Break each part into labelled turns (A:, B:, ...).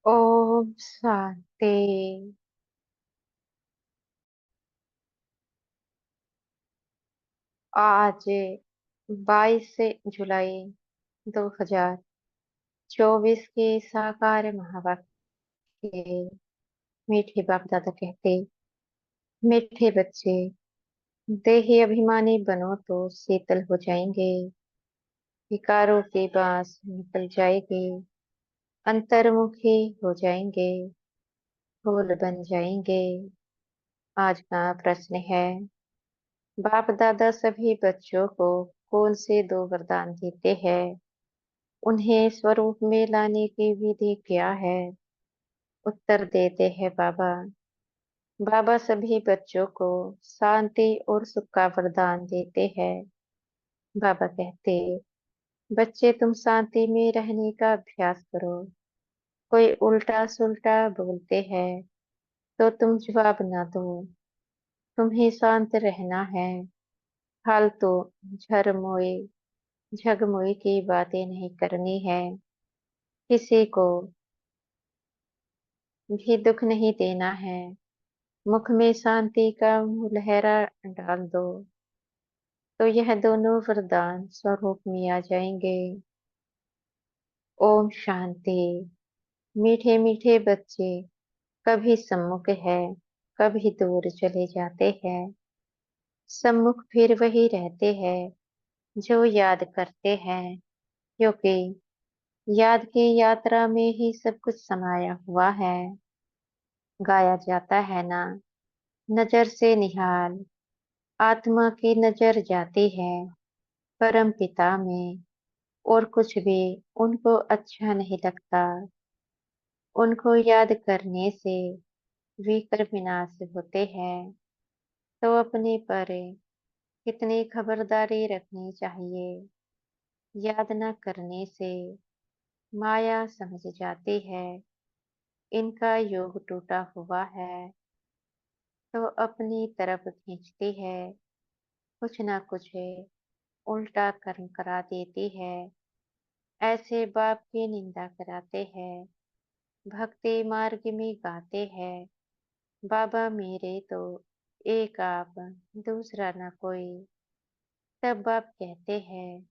A: ओम शांति। आज 22 जुलाई 2024 के साकार महावाक्य के मीठे बाप दादा कहते, मीठे बच्चे, देही अभिमानी बनो तो शीतल हो जाएंगे, विकारों के बांस निकल जाएंगे, अंतर्मुखी हो जाएंगे, फूल बन जाएंगे। आज का प्रश्न है, बाप दादा सभी बच्चों को कौन से दो वरदान देते हैं? उन्हें स्वरूप में लाने की विधि क्या है? उत्तर देते हैं बाबा। बाबा सभी बच्चों को शांति और सुख का वरदान देते हैं। बाबा कहते, बच्चे तुम शांति में रहने का अभ्यास करो। कोई उल्टा सुल्टा बोलते हैं तो तुम जवाब ना दो। तुम्हें शांत रहना है। फालतू झरमोए झगमुई की बातें नहीं करनी है। किसी को भी दुख नहीं देना है। मुख में शांति का मुलहरा डाल दो तो यह दोनों वरदान स्वरूप में आ जाएंगे। ओम शांति। मीठे मीठे बच्चे कभी सम्मुख है, कभी दूर चले जाते हैं। सम्मुख फिर वही रहते हैं जो याद करते हैं, क्योंकि याद की यात्रा में ही सब कुछ समाया हुआ है। गाया जाता है ना, नजर से निहाल आत्मा की नजर जाती है परम पिता में, और कुछ भी उनको अच्छा नहीं लगता। उनको याद करने से विकर विनाश होते हैं। तो अपने पर कितनी खबरदारी रखनी चाहिए। याद न करने से माया समझ जाती है इनका योग टूटा हुआ है, तो अपनी तरफ खींचती है। कुछ ना कुछ उल्टा कर्म करा देती है। ऐसे बाप की निंदा कराते हैं, भक्ति मार्ग में गाते हैं, बाबा मेरे तो एक आप, दूसरा ना कोई। तब बाप कहते हैं,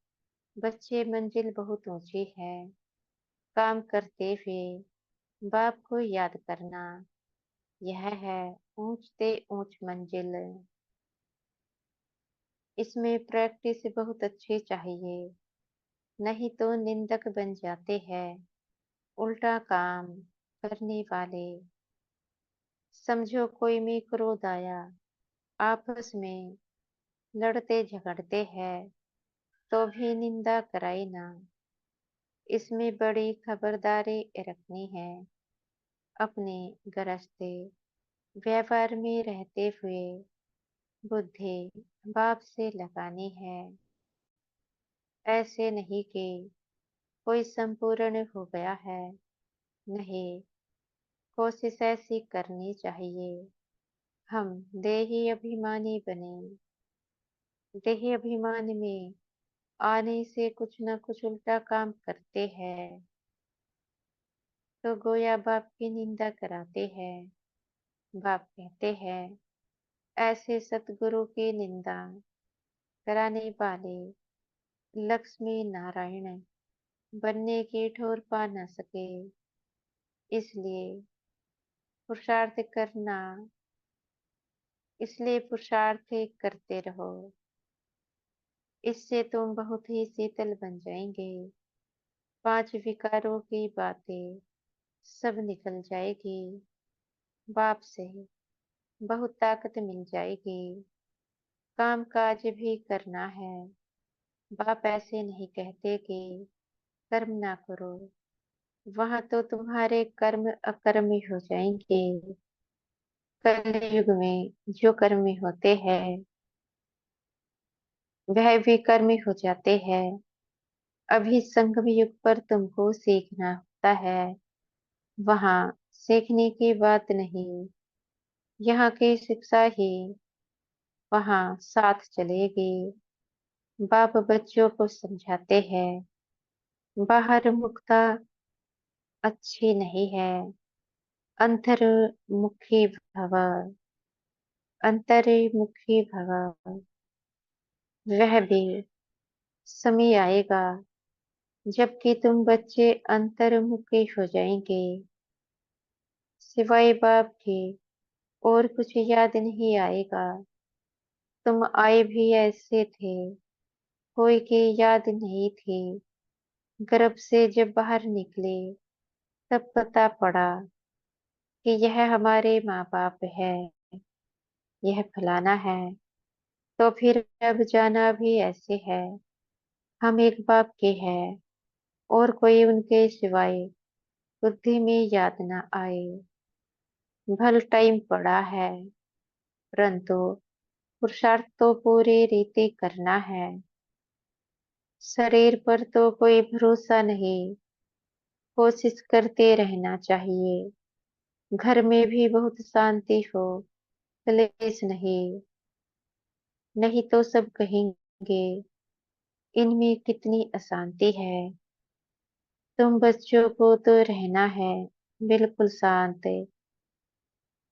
A: बच्चे मंजिल बहुत ऊंची है। काम करते हुए बाप को याद करना, यह है ऊंचते ऊंच मंजिल। इसमें प्रैक्टिस बहुत अच्छी चाहिए, नहीं तो निंदक बन जाते हैं उल्टा काम करने वाले। समझो कोई में क्रोध आया, आपस में लड़ते झगड़ते हैं, तो भी निंदा कराई ना। इसमें बड़ी खबरदारी रखनी है। अपने गृहस्थी व्यवहार में रहते हुए बुद्धि बाप से लगानी है। ऐसे नहीं कि कोई संपूर्ण हो गया है, नहीं, कोशिश ऐसी करनी चाहिए हम देही अभिमानी बने। देही अभिमान में आने से कुछ न कुछ उल्टा काम करते हैं, तो गोया बाप की निंदा कराते हैं। बाप कहते हैं, ऐसे सतगुरु की निंदा कराने वाले लक्ष्मी नारायण बनने की ठोर पा न सके। इसलिए पुरुषार्थ करना, इसलिए पुरुषार्थ करते रहो। इससे तुम बहुत ही शीतल बन जाएंगे। पांच विकारों की बातें सब निकल जाएगी। बाप से बहुत ताकत मिल जाएगी। काम काज भी करना है। बाप ऐसे नहीं कहते कि कर्म ना करो, वहां तो तुम्हारे कर्म अकर्मी हो जाएंगे। कलयुग में जो कर्मी होते हैं वह भी कर्मी हो जाते हैं। अभी संगम युग पर तुमको सीखना होता है, वहां सीखने की बात नहीं। यहाँ की शिक्षा ही वहां साथ चलेगी। बाप बच्चों को समझाते हैं, बाहर मुक्ता अच्छी नहीं है। अंतर्मुखी भव। अंतर्मुखी भव। वह भी समय आएगा जबकि तुम बच्चे अंतर्मुखी हो जाएंगे। सिवाय बाप के और कुछ याद नहीं आएगा। तुम आए भी ऐसे थे, कोई की याद नहीं थी। गर्भ से जब बाहर निकले तब पता पड़ा कि यह हमारे माँ बाप है, यह फलाना है। तो फिर अब जाना भी ऐसे है। हम एक बाप के हैं और कोई उनके सिवाय बुद्धि में याद न आए। भल टाइम पड़ा है, परंतु पुरुषार्थ तो पूरी रीति करना है। शरीर पर तो कोई भरोसा नहीं, कोशिश करते रहना चाहिए। घर में भी बहुत शांति हो, क्लेश नहीं। नहीं तो सब कहेंगे इनमें कितनी अशांति है। तुम बच्चों को तो रहना है बिल्कुल शांत।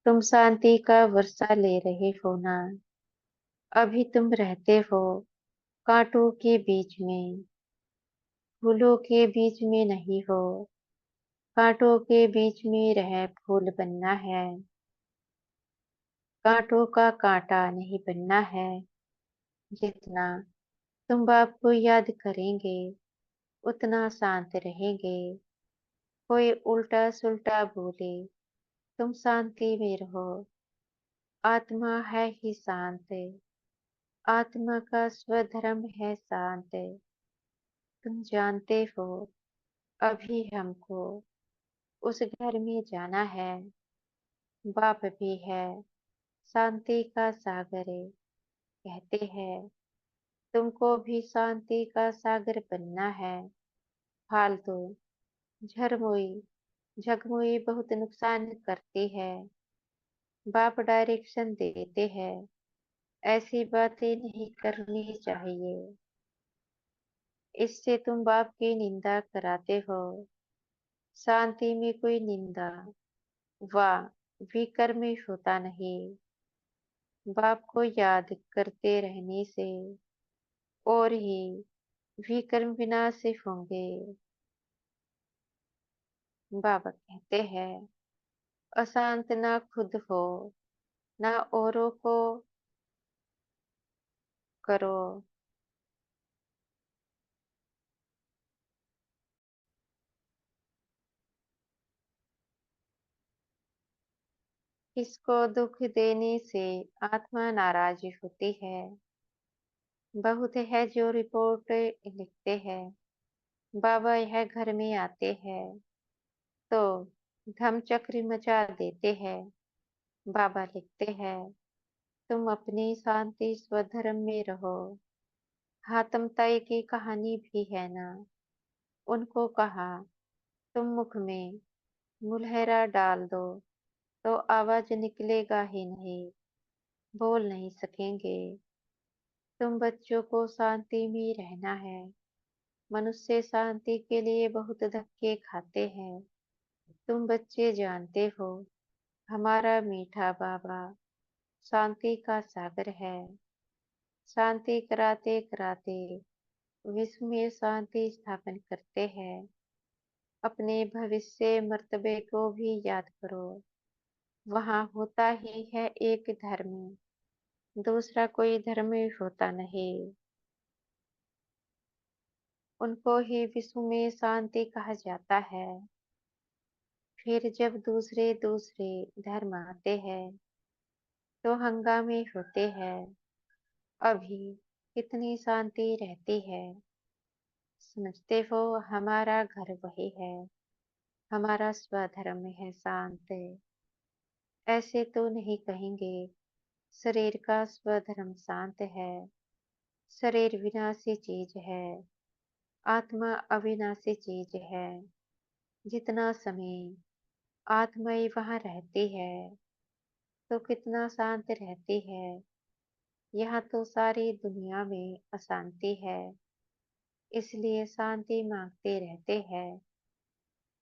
A: तुम शांति का वर्षा ले रहे हो ना। अभी तुम रहते हो कांटों के बीच में, फूलों के बीच में नहीं हो। कांटों के बीच में रह फूल बनना है, कांटों का कांटा नहीं बनना है। जितना तुम बाप को याद करेंगे उतना शांत रहेंगे। कोई उल्टा सुल्टा बोले, तुम शांति में रहो। आत्मा है ही शांत। आत्मा का स्वधर्म है शांत। तुम जानते हो अभी हमको उस घर में जाना है। बाप भी है शांति का सागर, कहते हैं तुमको भी शांति का सागर बनना है। फालतू झरमोई झगमुई बहुत नुकसान करती है। बाप डायरेक्शन देते हैं, ऐसी बातें नहीं करनी चाहिए। इससे तुम बाप की निंदा कराते हो। शांति में कोई निंदा व विकर्म होता नहीं। बाप को याद करते रहने से और ही विकर्म विनाश होंगे। बाबा कहते हैं अशांत ना खुद हो, ना औरों को करो। किसको दुख देने से आत्मा नाराज होती है। बहुत है जो रिपोर्ट लिखते हैं, बाबा यह घर में आते हैं तो धमचक्र मचा देते हैं। बाबा लिखते हैं तुम अपनी शांति स्वधर्म में रहो। हातम ताई की कहानी भी है ना। उनको कहा तुम मुख में मुलहरा डाल दो तो आवाज निकलेगा ही नहीं, बोल नहीं सकेंगे। तुम बच्चों को शांति में रहना है। मनुष्य शांति के लिए बहुत धक्के खाते हैं। तुम बच्चे जानते हो हमारा मीठा बाबा शांति का सागर है। शांति कराते कराते विश्व में शांति स्थापन करते हैं। अपने भविष्य मर्तबे को भी याद करो। वहाँ होता ही है एक धर्म, दूसरा कोई धर्म होता नहीं। उनको ही विश्व में शांति कहा जाता है। फिर जब दूसरे दूसरे धर्म आते हैं तो हंगामे होते हैं। अभी कितनी शांति रहती है। समझते हो हमारा घर वही है, हमारा स्वधर्म है शांत। ऐसे तो नहीं कहेंगे शरीर का स्वधर्म शांत है। शरीर विनाशी चीज है, आत्मा अविनाशी चीज है। जितना समय आत्मा ही वहाँ रहती है तो कितना शांत रहती है। यहाँ तो सारी दुनिया में अशांति है, इसलिए शांति मांगते रहते हैं।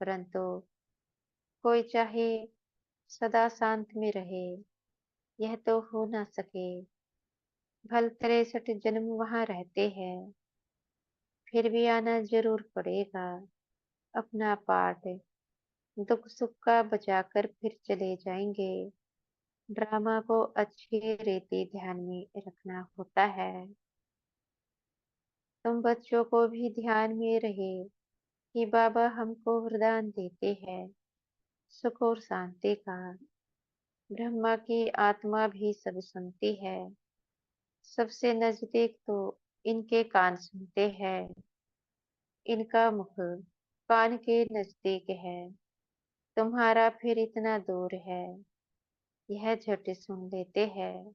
A: परंतु कोई चाहे सदा शांत में रहे, यह तो हो ना सके। भल 63 जन्म वहां रहते हैं, फिर भी आना जरूर पड़ेगा। अपना पार्ट दुख सुख का बचाकर फिर चले जाएंगे। ड्रामा को अच्छी रीति ध्यान में रखना होता है। तुम बच्चों को भी ध्यान में रहे कि बाबा हमको वरदान देते हैं सुख और शांति का। ब्रह्मा की आत्मा भी सब सुनती है। सबसे नजदीक तो इनके कान सुनते हैं। इनका मुख कान के नजदीक है। तुम्हारा फिर इतना दूर है, यह झट सुन लेते हैं।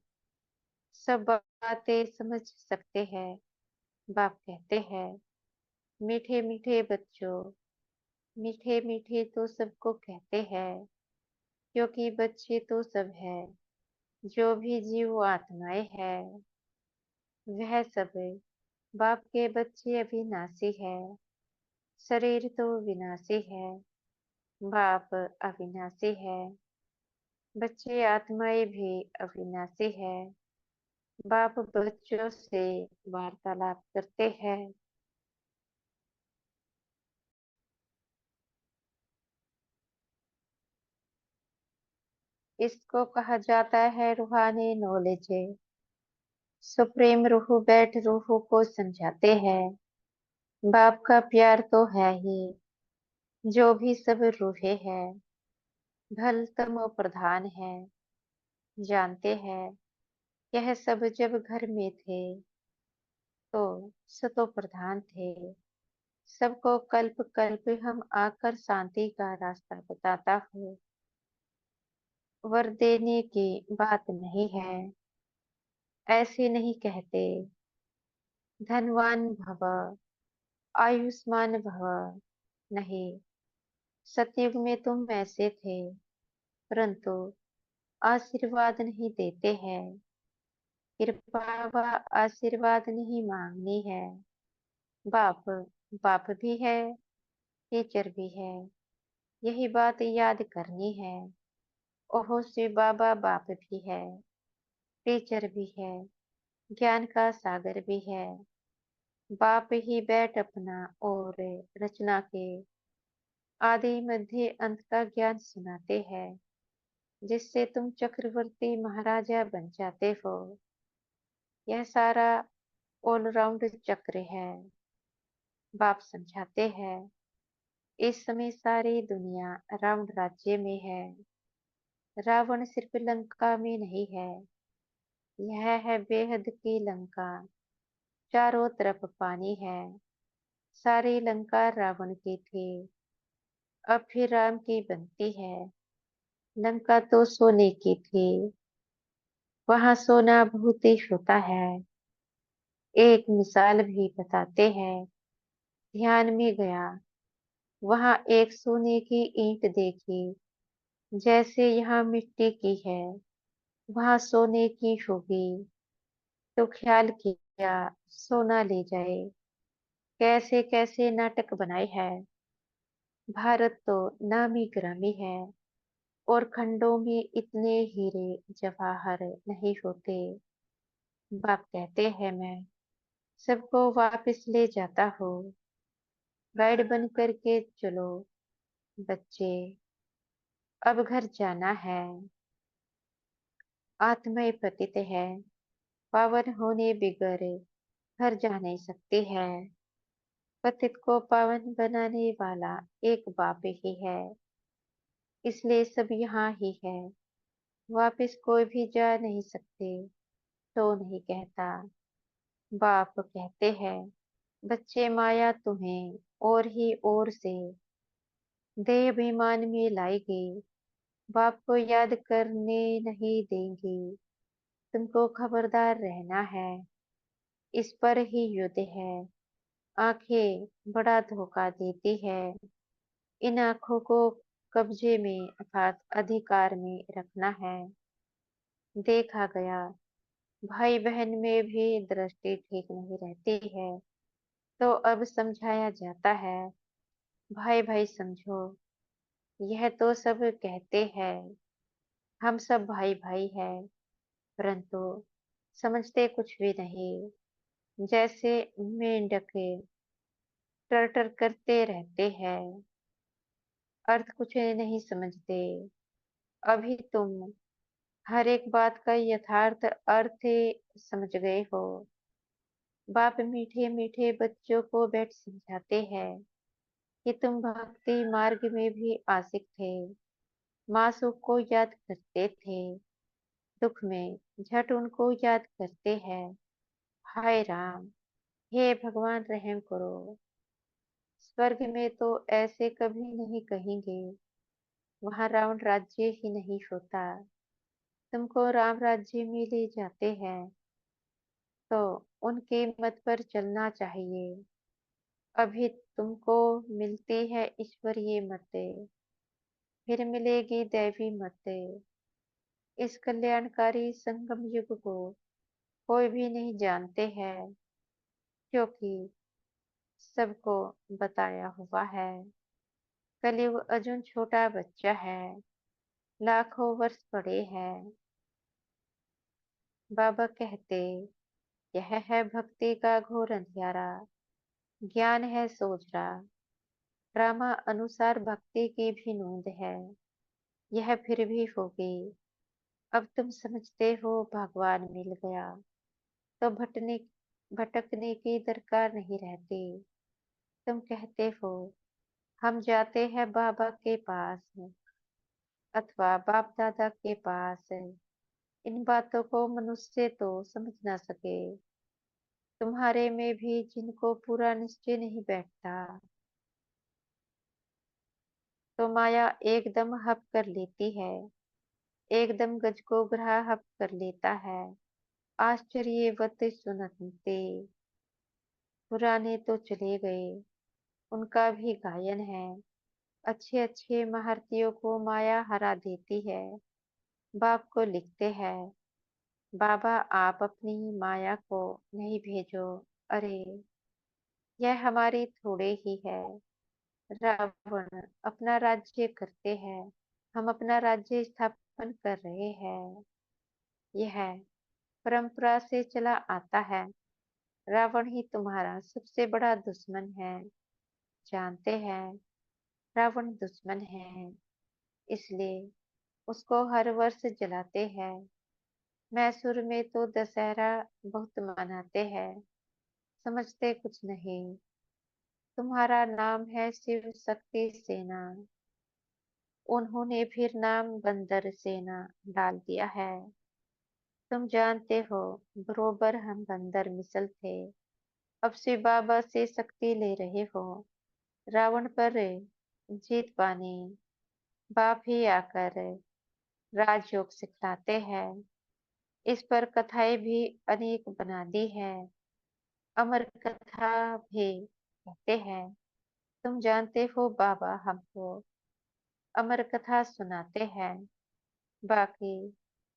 A: सब बातें समझ सकते हैं। बाप कहते हैं, मीठे मीठे बच्चों, मीठे मीठे तो सबको कहते हैं, क्योंकि बच्चे तो सब है। जो भी जीव आत्माएं हैं, वह सब बाप के बच्चे अविनाशी है। शरीर तो विनाशी है, बाप अविनाशी है। बच्चे आत्माएं भी अविनाशी है। बाप बच्चों से वार्तालाप करते हैं। इसको कहा जाता है रूहानी नॉलेज। सुप्रीम रूह बैठ रूह को समझाते हैं। बाप का प्यार तो है ही, जो भी सब रूहे हैं भल तमो प्रधान है। जानते हैं, यह सब जब घर में थे तो सतो प्रधान थे। सबको कल्प कल्प हम आकर शांति का रास्ता बताता हूँ। वर देने की बात नहीं है, ऐसे नहीं कहते। धनवान भव, आयुष्मान भव, नहीं। सतयुग में तुम ऐसे थे, परंतु आशीर्वाद नहीं देते हैं। कृपा व आशीर्वाद नहीं मांगनी है। बाप बाप भी है, टीचर भी है, यही बात याद करनी है। ओहो से बाबा बाप भी है, टीचर भी है, ज्ञान का सागर भी है। बाप ही बैठ अपना और रचना के आदि मध्य अंत का ज्ञान सुनाते हैं, जिससे तुम चक्रवर्ती महाराजा बन जाते हो। यह सारा ऑलराउंड चक्र है। बाप समझाते हैं, इस समय सारी दुनिया रावण राज्य में है। रावण सिर्फ लंका में नहीं है, यह है बेहद की लंका। चारों तरफ पानी है। सारी लंका रावण की थी, अब फिर राम की बनती है। लंका तो सोने की थी, वहां सोना बहुत ही होता है। एक मिसाल भी बताते हैं। ध्यान में गया, वहां एक सोने की ईंट देखी, जैसे यहाँ मिट्टी की है वहां सोने की होगी। तो ख्याल किया सोना ले जाए। कैसे कैसे नाटक बनाए हैं। भारत तो नामी ग्रामी है, और खंडों में इतने हीरे जवाहर नहीं होते। बाप कहते हैं, मैं सबको वापस ले जाता हूँ। गाइड बन करके चलो बच्चे, अब घर जाना है। आत्माएं पतित है, पावन होने बिगर घर जा नहीं सकती है। पतित को पावन बनाने वाला एक बाप ही है, इसलिए सब यहाँ ही है। वापिस कोई भी जा नहीं सकते तो नहीं कहता। बाप कहते हैं, बच्चे माया तुम्हें और ही और से देह अभिमान में लाएगी। बाप को याद करने नहीं देंगी। तुमको खबरदार रहना है, इस पर ही युद्ध है। आंखें बड़ा धोखा देती है। इन आंखों को कब्जे में अर्थात अधिकार में रखना है। देखा गया, भाई बहन में भी दृष्टि ठीक नहीं रहती है, तो अब समझाया जाता है। भाई भाई समझो, यह तो सब कहते हैं, हम सब भाई भाई हैं, परंतु समझते कुछ भी नहीं। जैसे मेंढके टर करते रहते हैं, अर्थ कुछ नहीं समझते। अभी तुम हर एक बात का यथार्थ अर्थ समझ गए हो। बाप मीठे मीठे बच्चों को बैठ समझाते हैं कि तुम भक्ति मार्ग में भी आशिक थे, माँ सुख को याद करते थे, दुख में झट उनको याद करते हैं। हाय राम, हे भगवान रहम करो। स्वर्ग में तो ऐसे कभी नहीं कहेंगे, वहां रावण राज्य ही नहीं होता। तुमको राम राज्य में ले जाते हैं तो उनके मत पर चलना चाहिए। अभी तुमको मिलती है ईश्वरीय मतें, फिर मिलेगी दैवी मतें। इस कल्याणकारी संगम युग को कोई भी नहीं जानते हैं, क्योंकि सबको बताया हुआ है। कलयुग अर्जुन छोटा बच्चा है, लाखों वर्ष बड़े हैं। बाबा कहते, यह है भक्ति का घोर अंधियारा, ज्ञान है सोजरा। ड्रामा अनुसार भक्ति की भी नोंद है, यह फिर भी होगी। अब तुम समझते हो भगवान मिल गया तो भटकने की दरकार नहीं रहती। तुम कहते हो हम जाते हैं बाबा के पास अथवा बाप दादा के पास। इन बातों को मनुष्य तो समझ ना सके, तुम्हारे में भी जिनको पूरा निश्चय नहीं बैठता, तो माया एकदम हप कर लेती है, एकदम गज को ग्रह हप कर लेता है। आश्चर्यवत सुनते, पुराने तो चले गए, उनका भी गायन है। अच्छे अच्छे महारथियों को माया हरा देती है। बाप को लिखते हैं, बाबा आप अपनी माया को नहीं भेजो। अरे यह हमारी थोड़े ही है। रावण अपना राज्य करते हैं, हम अपना राज्य स्थापन कर रहे हैं। यह परंपरा से चला आता है। रावण ही तुम्हारा सबसे बड़ा दुश्मन है। जानते हैं रावण दुश्मन है, इसलिए उसको हर वर्ष जलाते हैं। मैसूर में तो दशहरा बहुत मनाते हैं, समझते कुछ नहीं। तुम्हारा नाम है शिव शक्ति सेना, उन्होंने फिर नाम बंदर सेना डाल दिया है। तुम जानते हो बरोबर हम बंदर मिसल थे, अब शिव बाबा से शक्ति ले रहे हो रावण पर जीत पाने। बाप ही आकर राजयोग सिखलाते हैं। इस पर कथाएं भी अनेक बना दी है, अमर कथा भी कहते हैं। तुम जानते हो बाबा हमको अमर कथा सुनाते हैं, बाकी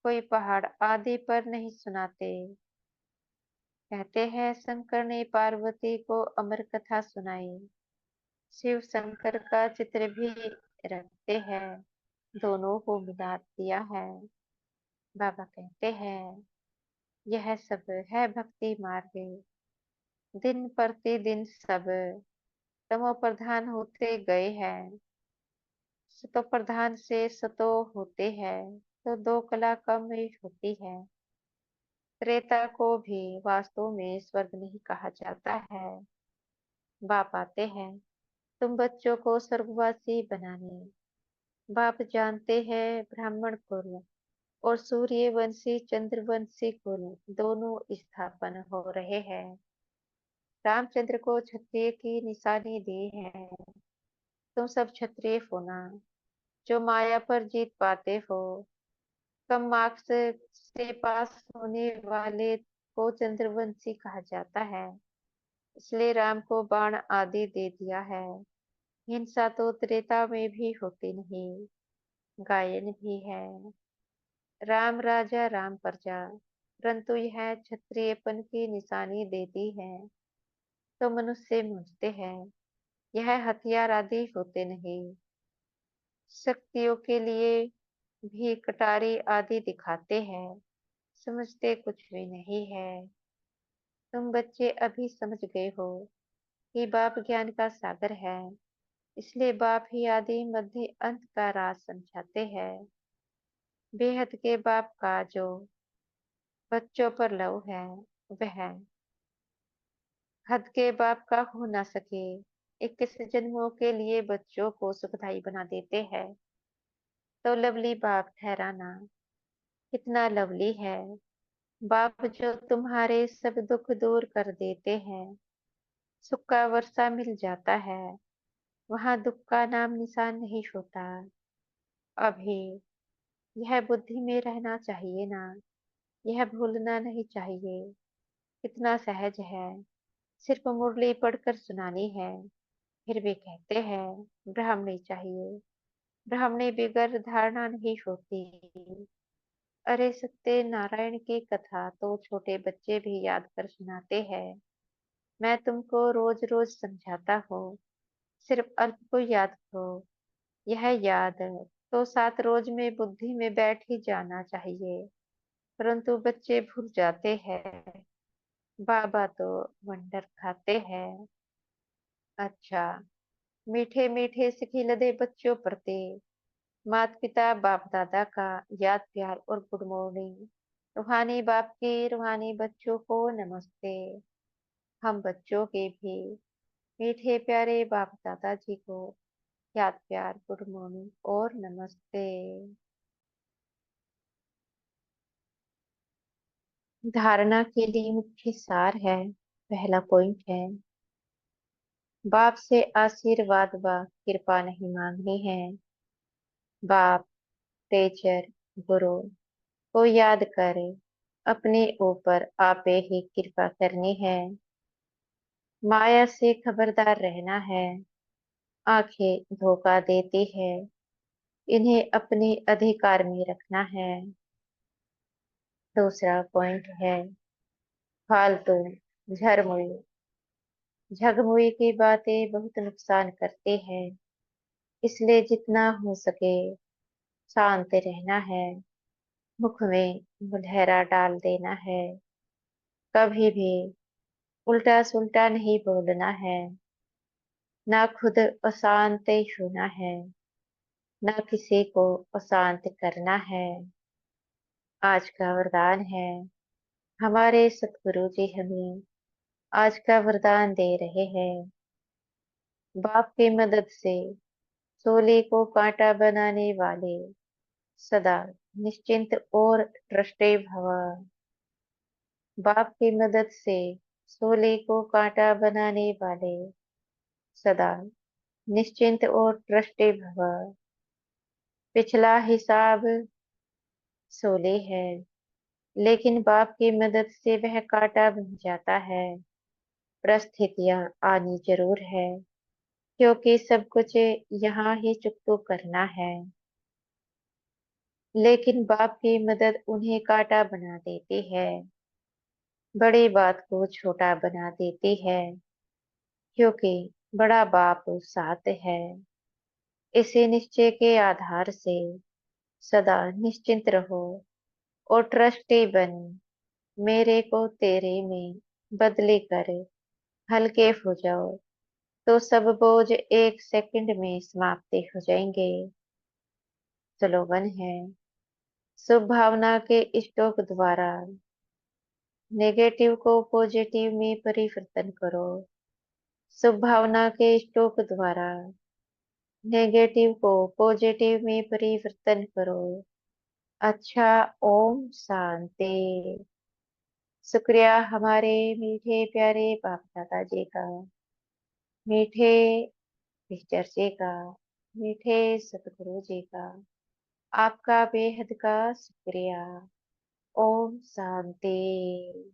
A: कोई पहाड़ आदि पर नहीं सुनाते। कहते हैं शंकर ने पार्वती को अमर कथा सुनाई, शिव शंकर का चित्र भी रखते हैं, दोनों को मिला दिया है। बाबा कहते हैं यह सब है भक्ति मार्ग, दिन प्रतिदिन सब तमो प्रधान होते गए हैं। सतो प्रधान से सतो होते हैं तो दो कला कम ही होती है। त्रेता को भी वास्तव में स्वर्ग नहीं कहा जाता है। बाप आते हैं तुम बच्चों को स्वर्गवासी बनाने। बाप जानते हैं ब्राह्मण कुल और सूर्यवंशी चंद्रवंशी कुल दोनों स्थापन हो रहे हैं। रामचंद्र को क्षत्रिय की निशानी दी है। तुम सब क्षत्रिय होना, जो माया पर जीत पाते हो। कम मार्क्स से पास होने वाले को चंद्रवंशी कहा जाता है, इसलिए राम को बाण आदि दे दिया है। हिंसा तो त्रेता में भी होती नहीं, गायन भी है, राम राजा राम प्रजा। परंतु यह क्षत्रियपन की निशानी देती है, तो मनुष्य समझते हैं यह हथियार आदि होते नहीं, शक्तियों के लिए भी कटारी आदि दिखाते हैं, समझते कुछ भी नहीं है। तुम बच्चे अभी समझ गए हो कि बाप ज्ञान का सागर है, इसलिए बाप ही आदि मध्य अंत का राज समझाते हैं। बेहद के बाप का जो बच्चों पर लव है, वह हद के बाप का हो ना सके। 21 जन्मों के लिए बच्चों को सुखदाई बना देते हैं, तो लवली बाप ठहराना कितना लवली है। बाप जो तुम्हारे सब दुख दूर कर देते हैं, सुख का वर्षा मिल जाता है, वहां दुख का नाम निशान नहीं होता। अभी यह बुद्धि में रहना चाहिए ना, यह भूलना नहीं चाहिए। कितना सहज है, सिर्फ मुरली पढ़कर सुनानी है। फिर भी कहते हैं ब्राह्मणी चाहिए, ब्राह्मणी बिगर धारणा नहीं होती। अरे सत्यनारायण की कथा तो छोटे बच्चे भी याद कर सुनाते हैं। मैं तुमको रोज रोज समझाता हूँ, सिर्फ अल्प को याद करो। यह याद तो 7 रोज में बुद्धि में बैठ ही जाना चाहिए, परंतु बच्चे भूल जाते हैं। बाबा तो वंडर खाते हैं। अच्छा, मीठे मीठे सिखिलदे बच्चों प्रति माता पिता बाप दादा का याद प्यार और गुड मॉर्निंग। रूहानी बाप की रूहानी बच्चों को नमस्ते। हम बच्चों के भी मीठे प्यारे बाप दादा जी को याद प्यार गुड मॉर्निंग और नमस्ते। धारणा के लिए मुख्य सार है। पहला पॉइंट है, बाप से आशीर्वाद व कृपा नहीं मांगनी है। बाप, टीचर, गुरु को याद करे, अपने ऊपर आपे ही कृपा करनी है। माया से खबरदार रहना है, आंखें धोखा देती है, इन्हें अपने अधिकार में रखना है। दूसरा पॉइंट है, फालतू झरमुई झगमुई की बातें बहुत नुकसान करते हैं, इसलिए जितना हो सके शांत रहना है। मुख में मुलहरा डाल देना है, कभी भी उल्टा सुल्टा नहीं बोलना है, ना खुद अशांत होना है, ना किसी को अशांत करना है। आज का वरदान है, हमारे सतगुरु जी हमें आज का वरदान दे रहे हैं। बाप की मदद से सोले को कांटा बनाने वाले सदा निश्चिंत और ट्रस्टे भव। बाप की मदद से सोले को कांटा बनाने वाले सदा निश्चिंत और ट्रस्टे भव। पिछला हिसाब सोले है, लेकिन बाप की मदद से वह कांटा बन जाता है। परिस्थितियां आनी जरूर है, क्योंकि सब कुछ यहाँ ही चुकतो करना है, लेकिन बाप की मदद उन्हें कांटा बना देती है, बड़ी बात को छोटा बना देती है, क्योंकि बड़ा बाप साथ है। इसी निश्चय के आधार से सदा निश्चिंत रहो और ट्रस्टी बन मेरे को तेरे में बदली कर हल्के हो जाओ, तो सब बोझ 1 सेकंड में समाप्ति हो जाएंगे। स्लोगन है, शुभ भावना के स्टोक द्वारा नेगेटिव को पॉजिटिव में परिवर्तन करो। शुभ भावना के स्टोक द्वारा नेगेटिव को पॉजिटिव में परिवर्तन करो। अच्छा, ओम शांति। शुक्रिया हमारे मीठे प्यारे बाप दादा जी का, मीठे टीचर जी का, मीठे सतगुरु जी का। आपका बेहद का शुक्रिया। ओम शांति।